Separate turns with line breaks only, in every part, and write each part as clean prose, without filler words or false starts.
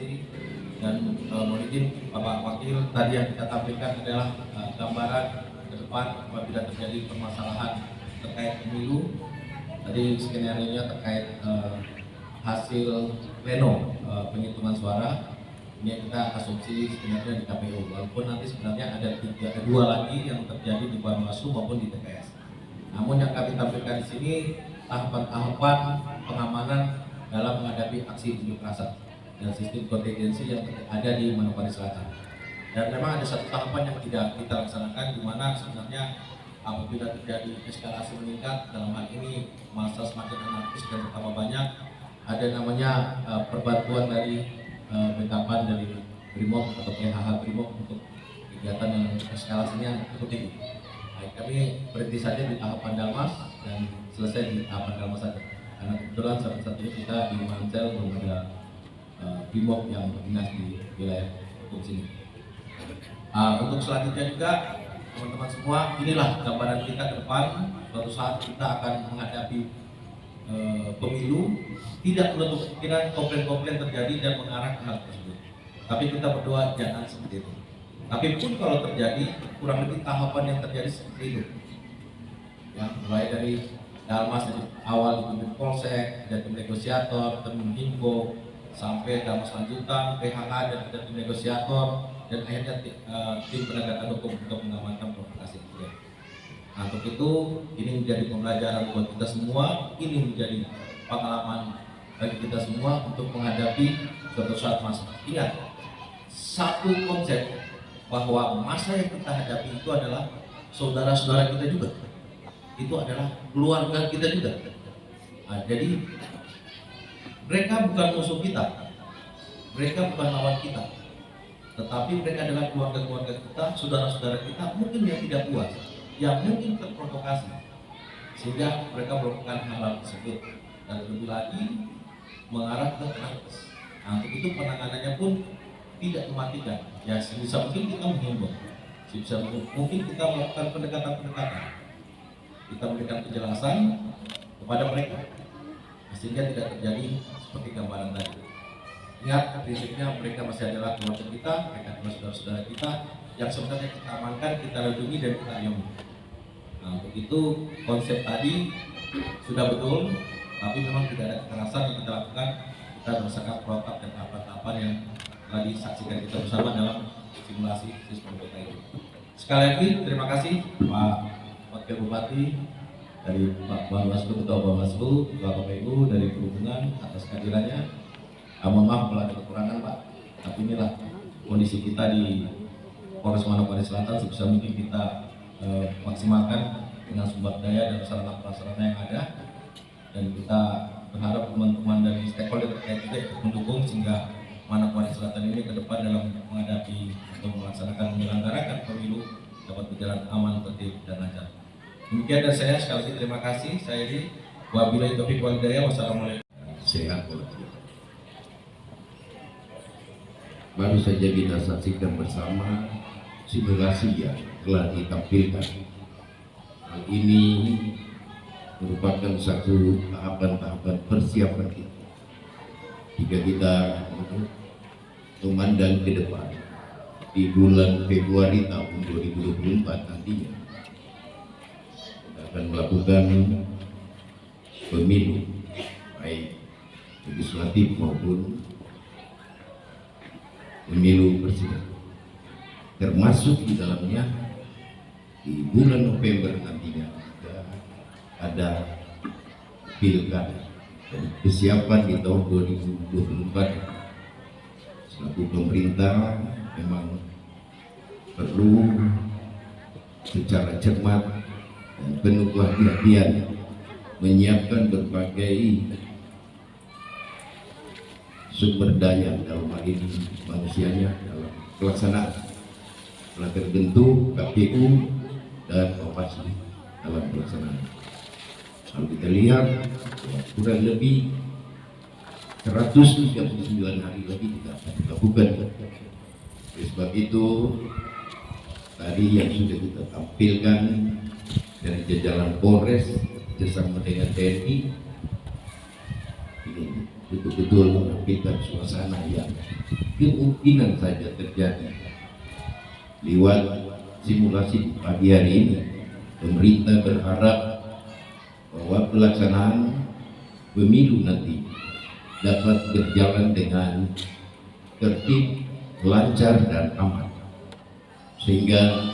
kasih. Dan mohon izin Bapak Wakil, tadi yang kita tampilkan adalah gambaran ke depan apabila terjadi permasalahan terkait pemilu. Tadi skenario-nya terkait hasil pleno penghitungan suara. Ini kita asumsi sebenarnya di KPU, walaupun nanti sebenarnya ada dua lagi yang terjadi di Bawaslu maupun di TPS. Namun yang kami tampilkan di sini tahapan-tahapan pengamanan dalam menghadapi aksi unjuk rasa dan sistem kontingensi yang ada di Manokwari Selatan. Dan memang ada satu tahapan yang tidak kita laksanakan, di mana sebenarnya apabila terjadi eskalasi meningkat, dalam hal ini masa semakin anarkis dan bertambah banyak, ada namanya perbantuan dari backupan dari Brimob atau PHH Brimob untuk kegiatan yang eskalasinya cukup tinggi. Baik, kami berhenti saja di tahapan Dalmas dan selesai di tahapan Dalmas saja. Karena kebetulan saat ini kita di Mansel belum ada Brimob yang berdinas di wilayah hukum sini. Untuk selanjutnya juga teman-teman semua, inilah gambaran kita ke depan. Suatu saat kita akan menghadapi pemilu, tidak menutup kemungkinan komplain-komplain terjadi dan mengarah ke hal tersebut. Tapi kita berdoa jangan seperti itu. Tapi pun kalau terjadi, kurang lebih tahapan yang terjadi seperti itu. Yang mulai dari Dalmas dari awal dipimpin Polsek, dan tim negosiator, tim menghimbo, sampai Dalmas lanjutan, PHK dan ada tim negosiator, dan akhirnya tim penegakan hukum untuk mengamankan provokasi. Nah, untuk itu ini menjadi pembelajaran buat kita semua, ini menjadi pengalaman bagi kita semua untuk menghadapi suatu saat masa. Ingat, satu konsep bahwa masa yang kita hadapi itu adalah saudara-saudara kita juga, itu adalah keluarga kita juga. Nah, jadi mereka bukan musuh kita, mereka bukan lawan kita, tetapi mereka adalah keluarga-keluarga kita, saudara-saudara kita, mungkin yang tidak puas, yang mungkin terprovokasi, sehingga mereka melakukan hal tersebut, dan lebih lagi mengarah ke anarkis. Nah, untuk itu penanganannya pun tidak mematikan. Ya, sebisa mungkin kita menghimbau, sebisa mungkin kita melakukan pendekatan-pendekatan, kita memberikan penjelasan kepada mereka, sehingga tidak terjadi seperti gambaran tadi. Ingat, prinsipnya mereka masih adalah keluarga kita, mereka adalah saudara-saudara kita yang sebenarnya kita amankan, kita lindungi dan kita ayomi. Nah, untuk itu konsep tadi sudah betul, tapi memang tidak ada kekerasan yang kita lakukan. Kita berdasarkan protap dan tahapan-tahapan yang telah disaksikan kita bersama dalam simulasi sistem kota ini. Sekali lagi terima kasih Pak Wakil Bupati, dari Pak Bawaslu, Ketua Bawaslu, Ketua KPU, dari Perhubungan atas kehadirannya. Mohon maaf kalau ada kekurangan Pak, tapi inilah kondisi kita di Polres Manokwari Selatan. Sebisa mungkin kita maksimalkan dengan sumber daya dan sarana prasarana yang ada, dan kita berharap teman-teman dari stakeholder terkait juga ikut mendukung sehingga Manokwari Selatan ini ke depan dalam menghadapi atau melaksanakan menyelenggarakan pemilu dapat berjalan aman, tertib dan lancar. Demikian dari saya, sekali lagi terima kasih. Saya ini wabillahi taufiq wal hidayah. Wassalamualaikum.
Sehat walafiat. Baru saja kita saksikan bersama simulasi yang telah ditampilkan. Hal ini merupakan satu tahapan-tahapan persiapan kita jika kita memandang ke depan di bulan Februari tahun 2024 nantinya kita akan melakukan pemilu baik legislatif maupun pemilu presiden, termasuk di dalamnya di bulan November nantinya ada pilkada. Dan kesiapan di tahun 2024 selaku pemerintah memang perlu secara cermat dan penuh kehati-hatian menyiapkan berbagai sumber daya dalam hal ini manusianya dalam pelaksanaan. Telah terbentuk KPU dan Bawaslu dalam pelaksanaan. Kalau kita lihat kurang lebih 139 hari lagi kita akan lakukan. Oleh sebab itu tadi yang sudah kita tampilkan dari jajaran Polres bersama dengan TNI ini betul-betul menampilkan suasana yang kemungkinan saja terjadi. Lewat simulasi pagi hari ini, pemerintah berharap bahwa pelaksanaan pemilu nanti dapat berjalan dengan tertib, lancar dan aman, sehingga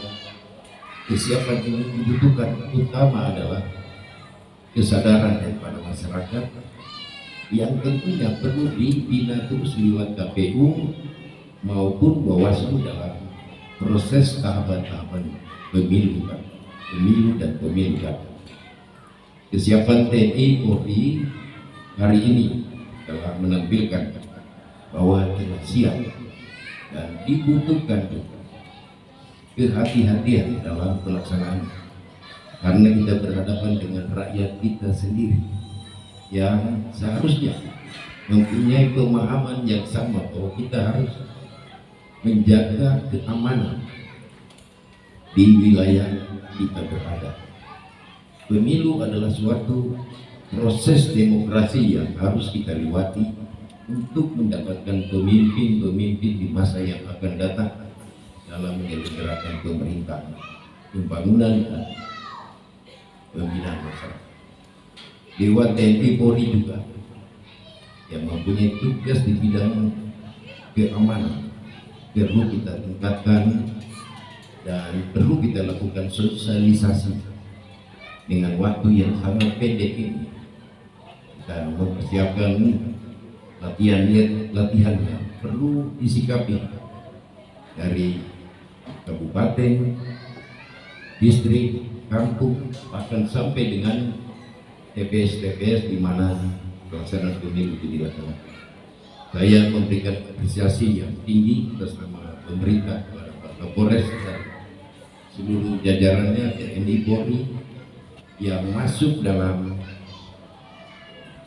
kesiapan ini dibutuhkan utama adalah kesadaran daripada masyarakat yang tentunya perlu dibina terus lewat KPU maupun Bawaslu dalam proses tahapan-tahapan pemilu dan pemilu kada. Kesiapan TNI Polri hari ini telah menampilkan bahwa telah siap dan dibutuhkan kehati-hatian dalam pelaksanaan, karena kita berhadapan dengan rakyat kita sendiri yang seharusnya mempunyai pemahaman yang sama bahwa kita harus menjaga keamanan di wilayah kita berada. Pemilu adalah suatu proses demokrasi yang harus kita lewati untuk mendapatkan pemimpin-pemimpin di masa yang akan datang dalam menyelenggarakan pemerintahan, pembangunan dan pembinaan masyarakat. Lewat TNI Polri juga yang mempunyai tugas di bidang keamanan perlu kita tingkatkan dan perlu kita lakukan sosialisasi dengan waktu yang sangat pendek ini. Kita mempersiapkan latihan yang perlu disikapi dari kabupaten, distrik, kampung, bahkan sampai dengan TPS di mana pelaksanaan pemilu itu dilaksanakan. Saya memberikan apresiasi yang tinggi atas nama pemerintah kepada Pak Kapolres dan seluruh jajarannya TNI Polri yang masuk dalam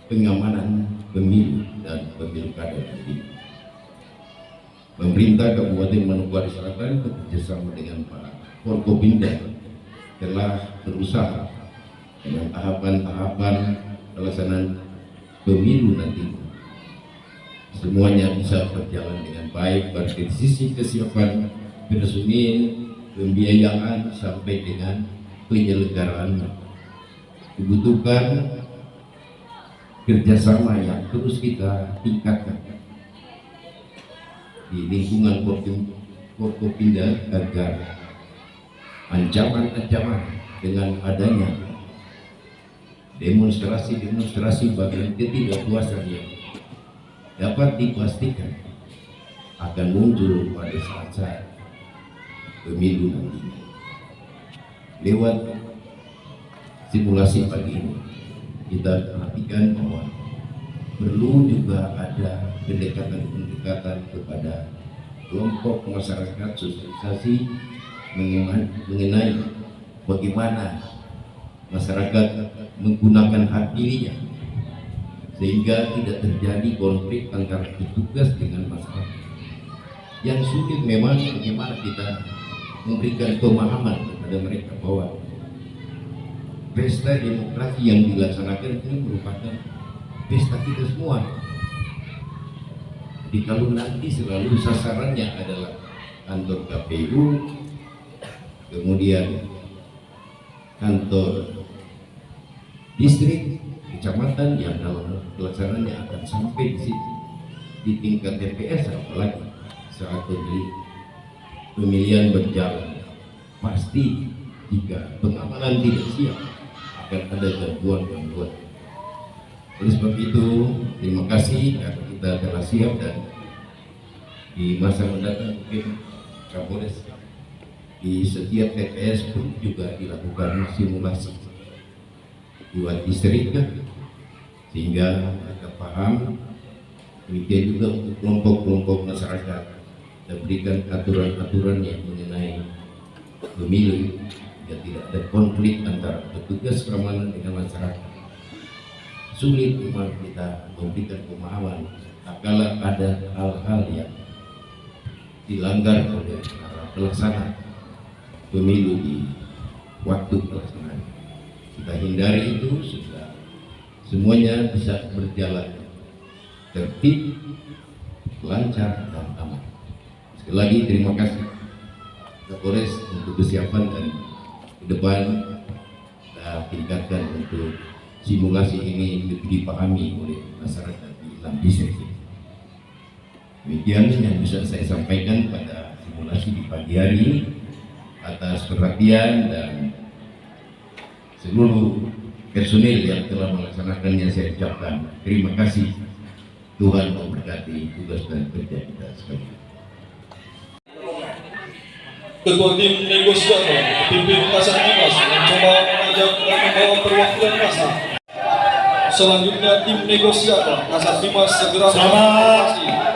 pengamanan pemilu dan pemilu kada nanti. Pemerintah Kabupaten Manokwari Selatan bekerjasama dengan Pak Forkopimda telah berusaha dengan tahapan-tahapan pelaksanaan pemilu nanti semuanya bisa berjalan dengan baik, dari sisi kesiapan personil, pembiayaan sampai dengan penyelenggaraan. Dibutuhkan kerjasama yang terus kita tingkatkan di lingkungan Forkopimda agar ancaman-ancaman dengan adanya demonstrasi bagian ketidakpuasan yang dapat dipastikan akan muncul pada saat-saat pemilu nanti. Lewat simulasi pagi ini kita perhatikan bahwa perlu juga ada pendekatan kepada kelompok masyarakat, sosialisasi mengenai bagaimana masyarakat menggunakan hak pilihnya sehingga tidak terjadi konflik antara petugas dengan masyarakat. Yang sulit memang bagaimana kita memberikan pemahaman kepada mereka bahwa pesta demokrasi yang dilaksanakan ini merupakan pesta kita semua. Jadi kalau nanti selalu sasarannya adalah kantor KPU, kemudian kantor distrik, kecamatan yang dalam pelaksanaannya akan sampai di situ, di tingkat TPS apalagi saat pemilihan berjalan, pasti jika pengamanan tidak siap akan ada gangguan. Oleh sebab itu, terima kasih karena kita telah siap dan di masa mendatang mungkin Kapolres di setiap TPS pun juga dilakukan simulasi buat distrik sehingga mereka paham. Demikian juga untuk kelompok-kelompok masyarakat dan berikan aturan-aturan yang mengenai pemilu dan tidak ada konflik antara petugas keamanan dengan masyarakat. Sulit memang kita memberikan pemahaman apabila ada hal-hal yang dilanggar oleh para pelaksana pemilu di waktu pelaksanaan. Kita hindari itu supaya semuanya bisa berjalan tertib, lancar dan aman. Sekali lagi terima kasih Kapolres untuk kesiapan dan ke depan kita tingkatkan untuk simulasi ini lebih dipahami oleh masyarakat di 6 distrik. Demikian yang bisa saya sampaikan pada simulasi di pagi hari. Atas perhatian dan seluruh personil yang telah melaksanakannya saya ucapkan terima kasih. Tuhan memberkati tugas dan kerja kita sekalian.
Ketua tim negosiator pimpin Kasat Dimas mencoba mengajak dan membawa perwakilan masa. Selanjutnya tim negosiator Kasat Dimas segera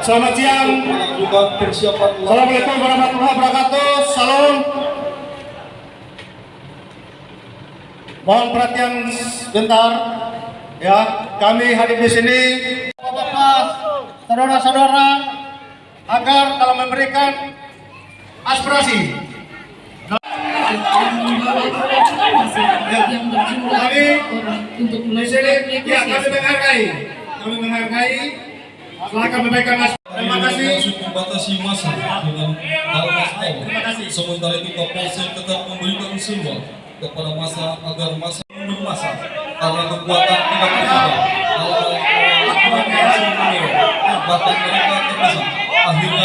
Selamat siang.
mengajukan persiapan.
Assalamualaikum warahmatullahi wabarakatuh. Salam. Mohon perhatian sebentar. Ya, kami hadir di sini, Bapak, saudara-saudara, agar kalau memberikan aspirasi. Kami di sini, ya kami menghargai. Silakan memberikan aspirasi. Terima kasih.
Langsung membatasi masa dengan almas
Terima kasih.
Sementara itu Kapolsek tetap memberikan seruan kepada masa agar masa mundur masa karena kekuatan tidak berbeda. Bahkan mereka terpisah. Akhirnya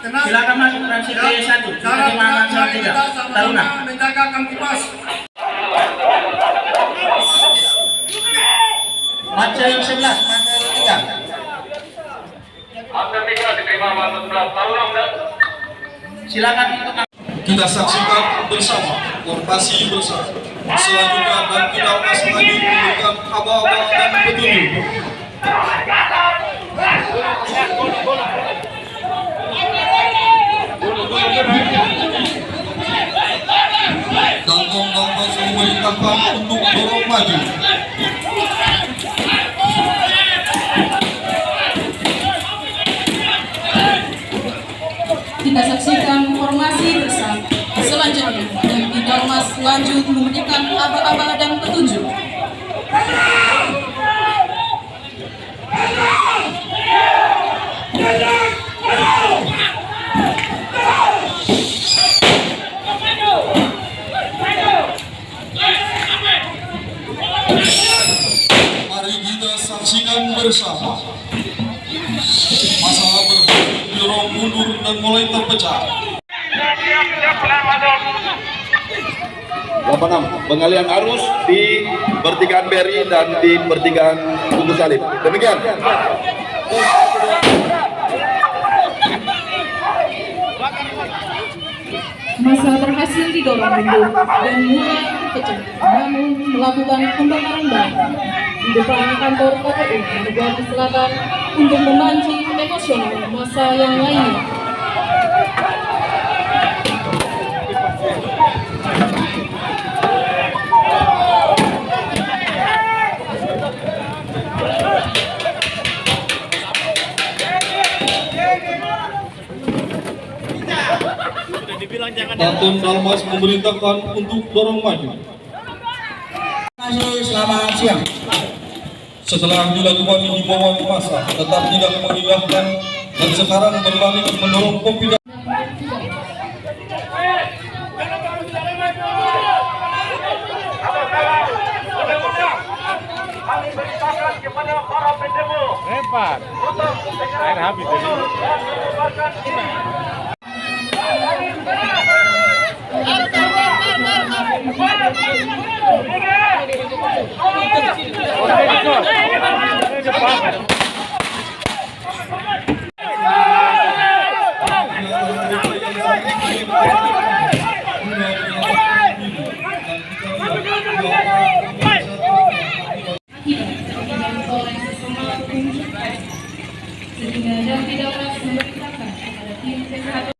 Tenang. Silakan masuk transit satu. Cara kita sama-sama menjaga Kang Dimas. Masa yang 11, masa yang 3. Silakan untuk
kita saksikan bersama formasi bersama. Selanjutnya dan tidak masih lanjut memberikan aba-aba dan petunjuk. Kantong-kantong semua ditangkap untuk dorong maju.
Kita saksikan formasi bersama. Selanjutnya, dan tidak mas lanjut memberikan aba-aba dan petunjuk.
Mari kita saksikan bersama. Masa berhenti dorong mundur dan mulai terpecah.
Lapangan pengalihan arus di pertigaan Beri dan di pertigaan Bungkus Salib. Demikian.
Masa berhasil didorong mundur dan mulai terpecah, namun melakukan pembakaran bahan di depan kantor KPU Margati Selatan untuk memancing emosional masa yang lainnya.
Kantun Dalmas memerintahkan untuk dorong maju.
Selamat siang.
Setelah dilakukan himbauan masa tetap tidak mengindahkan dan sekarang berbalik mendorong pimpinan.
Kepada para pendemo air habis ini.